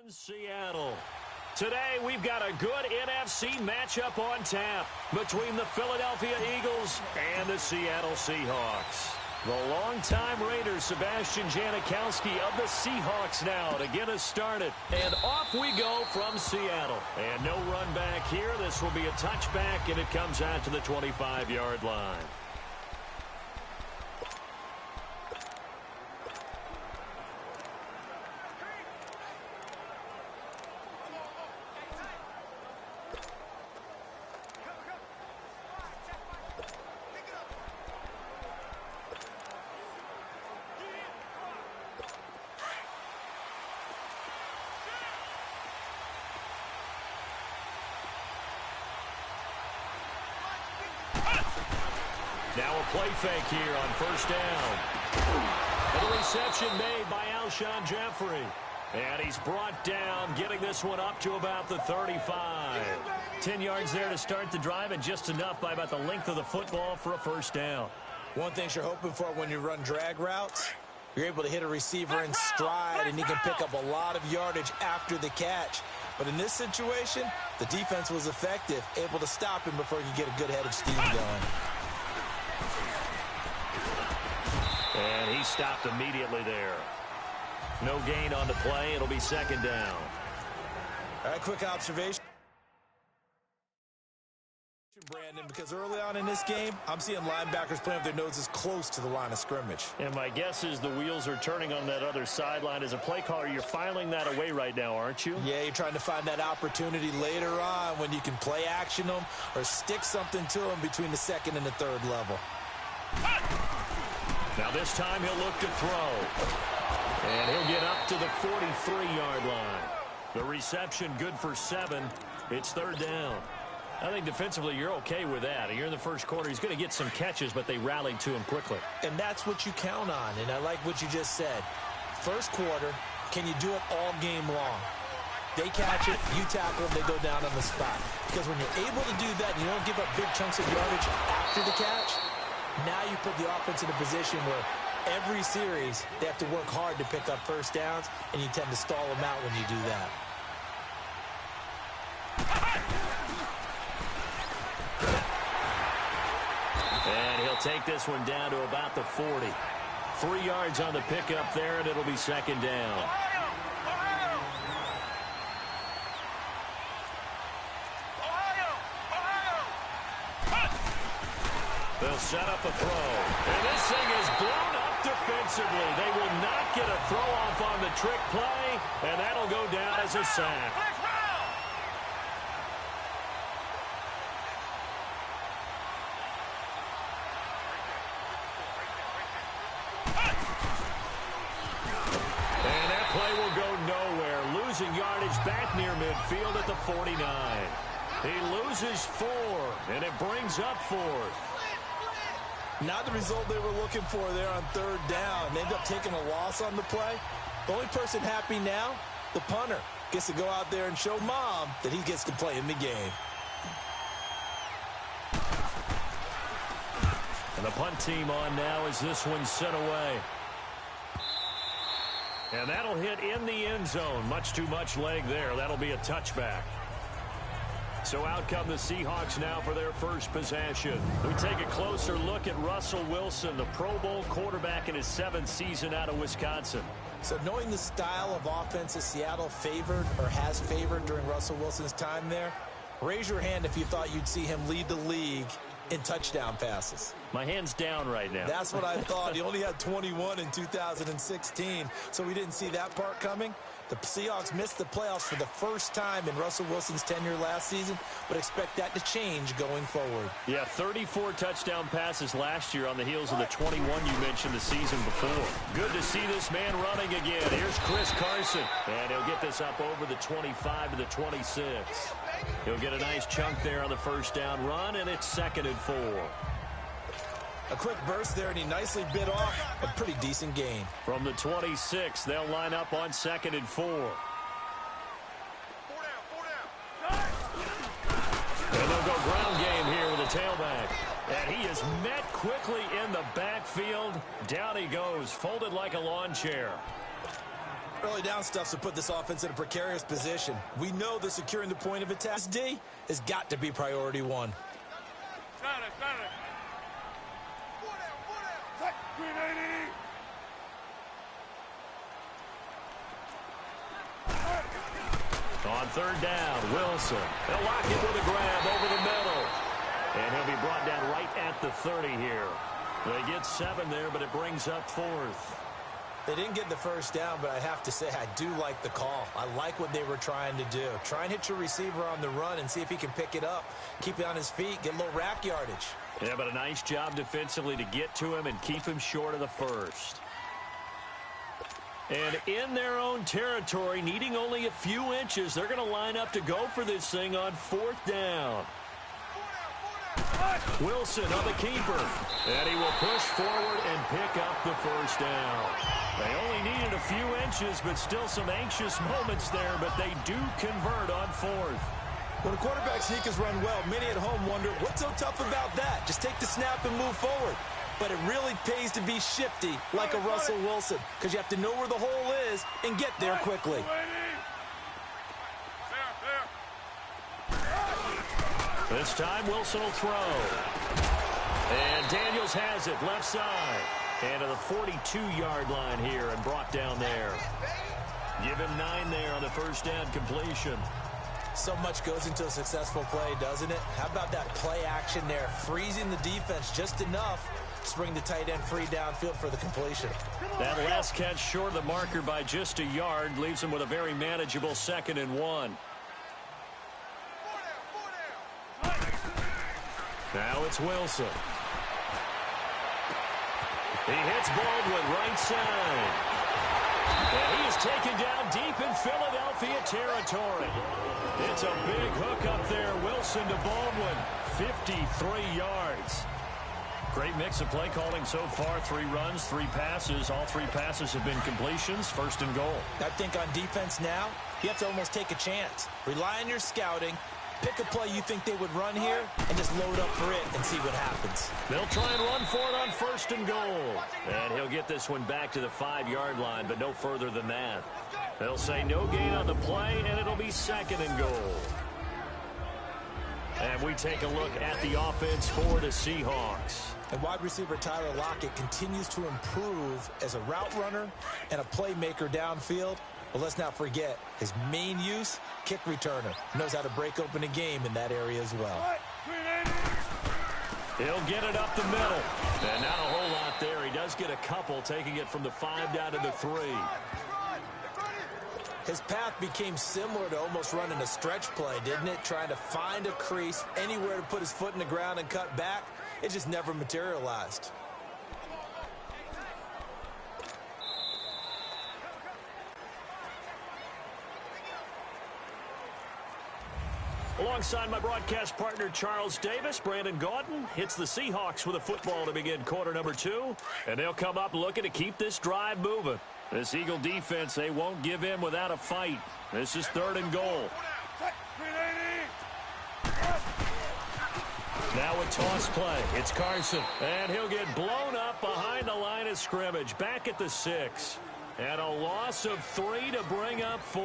Seattle. Today, we've got a good NFC matchup on tap between the Philadelphia Eagles and the Seattle Seahawks. The longtime Raider, Sebastian Janikowski of the Seahawks now to get us started. And off we go from Seattle. And no run back here. This will be a touchback, and it comes out to the 25-yard line. Now a play fake here on first down. And a reception made by Alshon Jeffrey. And he's brought down, getting this one up to about the 35. 10 yards there to start the drive, and just enough by about the length of the football for a first down. One thing you're hoping for when you run drag routes, you're able to hit a receiver in stride, and he can pick up a lot of yardage after the catch. But in this situation, the defense was effective, able to stop him before he could get a good head of steam going. And he stopped immediately there. No gain on the play. It'll be second down. All right, quick observation, Brandon, because early on in this game, I'm seeing linebackers playing with their noses close to the line of scrimmage. And my guess is the wheels are turning on that other sideline. As a play caller, you're filing that away right now, aren't you? Yeah, you're trying to find that opportunity later on when you can play action them or stick something to them between the second and the third level. Now this time he'll look to throw. And he'll get up to the 43-yard line. The reception good for 7. It's third down. I think defensively you're okay with that. You're in the first quarter. He's going to get some catches, but they rallied to him quickly. And that's what you count on, and I like what you just said. First quarter, can you do it all game long? They catch it, you tackle them, they go down on the spot. Because when you're able to do that and you don't give up big chunks of yardage after the catch, now you put the offense in a position where every series they have to work hard to pick up first downs, and you tend to stall them out when you do that. And he'll take this one down to about the 40. 3 yards on the pickup there, and it'll be second down. They'll set up a throw. And this thing is blown up defensively. They will not get a throw off on the trick play, and that'll go down as a sack. And that play will go nowhere. Losing yardage back near midfield at the 49. He loses 4, and it brings up 4th. Not the result they were looking for there on third down. They end up taking a loss on the play. The only person happy now, the punter, gets to go out there and show mom that he gets to play in the game. And the punt team on now as this one's sent away. And that'll hit in the end zone. Much too much leg there. That'll be a touchback. So out come the Seahawks now for their first possession. We take a closer look at Russell Wilson, the Pro Bowl quarterback in his 7th season out of Wisconsin. So knowing the style of offense that Seattle favored or has favored during Russell Wilson's time there, raise your hand if you thought you'd see him lead the league in touchdown passes. My hand's down right now. That's what I thought. He only had 21 in 2016, so we didn't see that part coming. The Seahawks missed the playoffs for the first time in Russell Wilson's tenure last season, but expect that to change going forward. Yeah, 34 touchdown passes last year on the heels of the 21 you mentioned the season before. Good to see this man running again. Here's Chris Carson, and he'll get this up over the 25 to the 26. He'll get a nice chunk there on the first down run, and it's 2nd and 4. A quick burst there, and he nicely bit off a pretty decent gain. From the 26, they'll line up on 2nd and 4. And they'll go ground game here with a tailback. And he is met quickly in the backfield. Down he goes, folded like a lawn chair. Early down stuff to put this offense in a precarious position. We know that securing the point of attack D has got to be priority one. On third down, Wilson. They'll lock it with a grab over the middle. And he'll be brought down right at the 30 here. They get 7 there, but it brings up 4th. They didn't get the first down, but I have to say I do like the call. I like what they were trying to do. Try and hit your receiver on the run and see if he can pick it up. Keep it on his feet, get a little rack yardage. Yeah, but a nice job defensively to get to him and keep him short of the first. And in their own territory, needing only a few inches, they're going to line up to go for this thing on 4th down. Wilson on the keeper. And he will push forward and pick up the first down. They only needed a few inches, but still some anxious moments there, but they do convert on 4th. When a quarterback sneak is run well, many at home wonder, what's so tough about that? Just take the snap and move forward. But it really pays to be shifty like a Russell Wilson, because you have to know where the hole is and get there quickly. This time, Wilson will throw. And Daniels has it left side. And to the 42-yard line here and brought down there. Give him 9 there on the first down completion. So much goes into a successful play, doesn't it? How about that play action there? Freezing the defense just enough to bring the tight end free downfield for the completion. That last catch short of the marker by just a yard leaves him with a very manageable 2nd and 1. Now it's Wilson. He hits Baldwin right side. And he is taken down deep in Philadelphia territory. It's a big hook up there. Wilson to Baldwin. 53 yards. Great mix of play calling so far. 3 runs, 3 passes. All 3 passes have been completions. 1st and goal. I think on defense now, you have to almost take a chance. Rely on your scouting. Pick a play you think they would run here and just load up for it and see what happens. They'll try and run for it on 1st and goal. And he'll get this one back to the 5-yard line, but no further than that. They'll say no gain on the play, and it'll be 2nd and goal. And we take a look at the offense for the Seahawks. And wide receiver Tyler Lockett continues to improve as a route runner and a playmaker downfield. But let's not forget, his main use, kick returner. Knows how to break open a game in that area as well. He'll get it up the middle. And not a whole lot there. He does get a couple, taking it from the 5 down to the 3. His path became similar to almost running a stretch play, didn't it? Trying to find a crease, anywhere to put his foot in the ground and cut back. It just never materialized. Alongside my broadcast partner, Charles Davis, Brandon Gaudin hits the Seahawks with a football to begin quarter number 2. And they'll come up looking to keep this drive moving. This Eagle defense, they won't give in without a fight. This is 3rd and goal. Now a toss play. It's Carson. And he'll get blown up behind the line of scrimmage. Back at the 6. And a loss of 3 to bring up 4.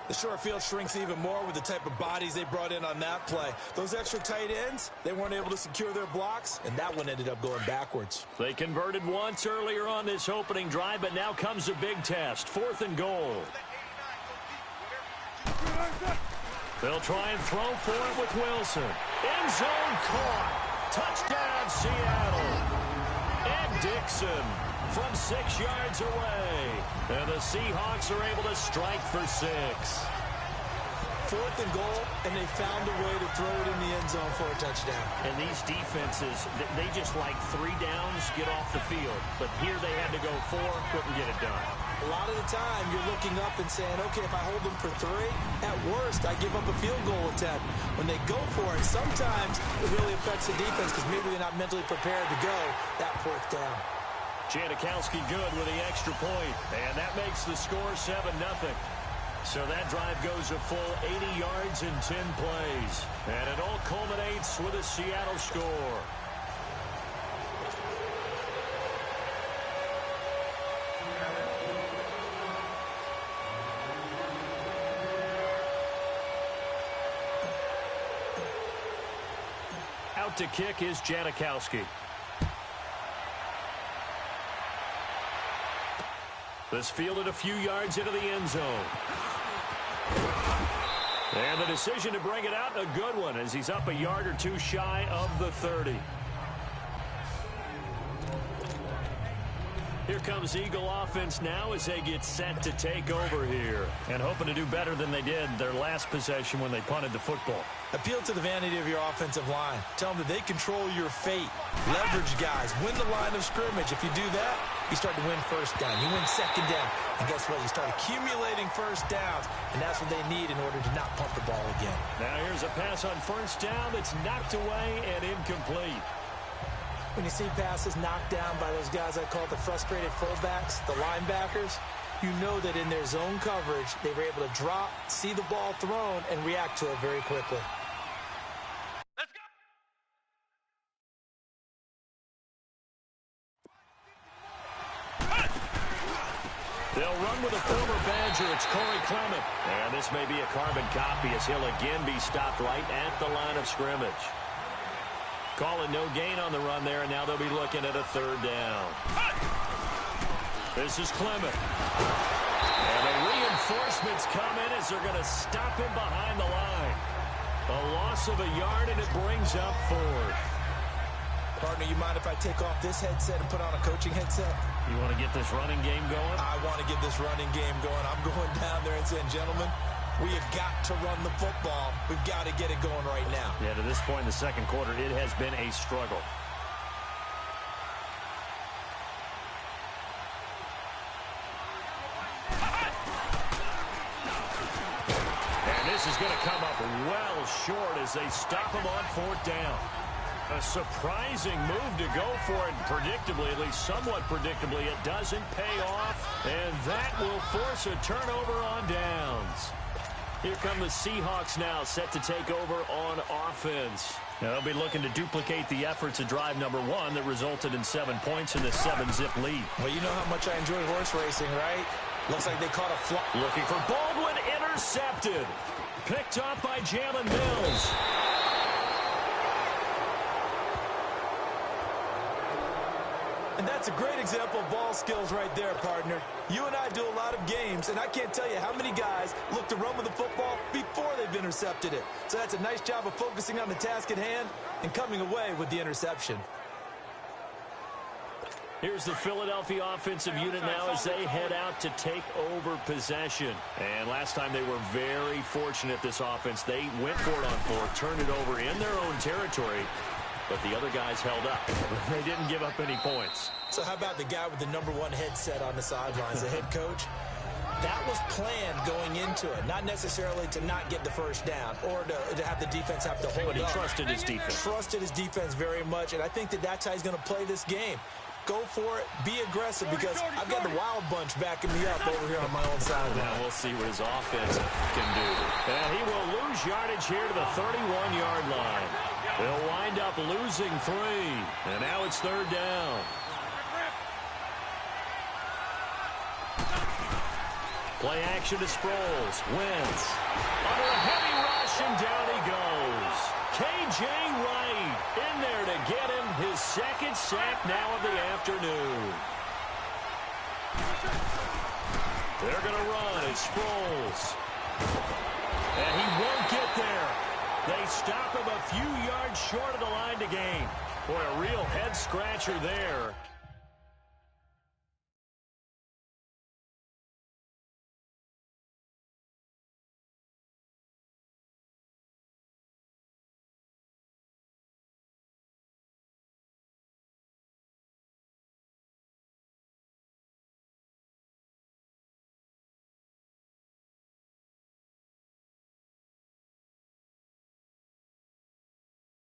The short field shrinks even more with the type of bodies they brought in on that play. Those extra tight ends, they weren't able to secure their blocks, and that one ended up going backwards. They converted once earlier on this opening drive, but now comes a big test. 4th and goal. They'll try and throw for it with Wilson. End zone caught. Touchdown, Seattle. Ed Dixon from 6 yards away. And the Seahawks are able to strike for 6. 4th and goal, and they found a way to throw it in the end zone for a touchdown. And these defenses, they just like 3 downs, get off the field. But here they had to go 4, couldn't get it done. A lot of the time, you're looking up and saying, okay, if I hold them for 3, at worst, I give up a field goal attempt. When they go for it, sometimes it really affects the defense because maybe they're not mentally prepared to go that 4th down. Janikowski good with the extra point, and that makes the score 7-0. So that drive goes a full 80 yards in 10 plays, and it all culminates with a Seattle score. Set to kick is Janikowski. This fielded a few yards into the end zone. And the decision to bring it out, a good one, as he's up a yard or two shy of the 30. Here comes Eagle offense now as they get set to take over here. And hoping to do better than they did their last possession when they punted the football. Appeal to the vanity of your offensive line. Tell them that they control your fate. Leverage guys. Win the line of scrimmage. If you do that, you start to win first down. You win second down. And guess what? You start accumulating first downs. And that's what they need in order to not punt the ball again. Now here's a pass on first down that's knocked away and incomplete. When you see passes knocked down by those guys I call the frustrated fullbacks, the linebackers, you know that in their zone coverage, they were able to drop, see the ball thrown, and react to it very quickly. Let's go! They'll run with a former Badger. It's Corey Clement. And this may be a carbon copy as he'll again be stopped right at the line of scrimmage. Calling no gain on the run there, and now they'll be looking at a third down. This is Clement. And the reinforcements come in as they're going to stop him behind the line. A loss of a yard, and it brings up fourth. Partner, you mind if I take off this headset and put on a coaching headset? You want to get this running game going? I want to get this running game going. I'm going down there and saying, gentlemen, we have got to run the football. We've got to get it going right now. Yeah, to this point in the second quarter, it has been a struggle. And this is going to come up well short as they stop him on fourth down. A surprising move to go for it, predictably, at least somewhat predictably. It doesn't pay off, and that will force a turnover on downs. Here come the Seahawks now, set to take over on offense. Now, they'll be looking to duplicate the efforts of drive number one that resulted in 7 points in the 7-zip lead. Well, you know how much I enjoy horse racing, right? Looks like they caught a flop. Looking for Baldwin, intercepted. Picked off by Jalen Mills. And that's a great example of ball skills right there, partner. You and I do a lot of games, and I can't tell you how many guys look to run with the football before they've intercepted it. So that's a nice job of focusing on the task at hand and coming away with the interception. Here's the Philadelphia offensive unit now as they head out to take over possession. And last time they were very fortunate, this offense. They went for it on fourth, turned it over in their own territory. But the other guys held up. They didn't give up any points. So how about the guy with the number one headset on the sidelines, the head coach? That was planned going into it, not necessarily to not get the first down or to have the defense have to hold But he up. trusted his defense. Trusted his defense very much, and I think that that's how he's going to play this game. Go for it, be aggressive, because I've got the wild bunch backing me up over here on my own sideline. Now we'll see what his offense can do. And he will lose yardage here to the 31-yard line. They'll wind up losing 3. And now it's third down. Play action to Sproles. Wentz. Under a heavy rush, and down he goes. K.J. Wright in there to get him his second sack now of the afternoon. They're going to run. It's Sproles. And he won't get there. They stop him a few yards short of the line to gain. Boy, a real head-scratcher there.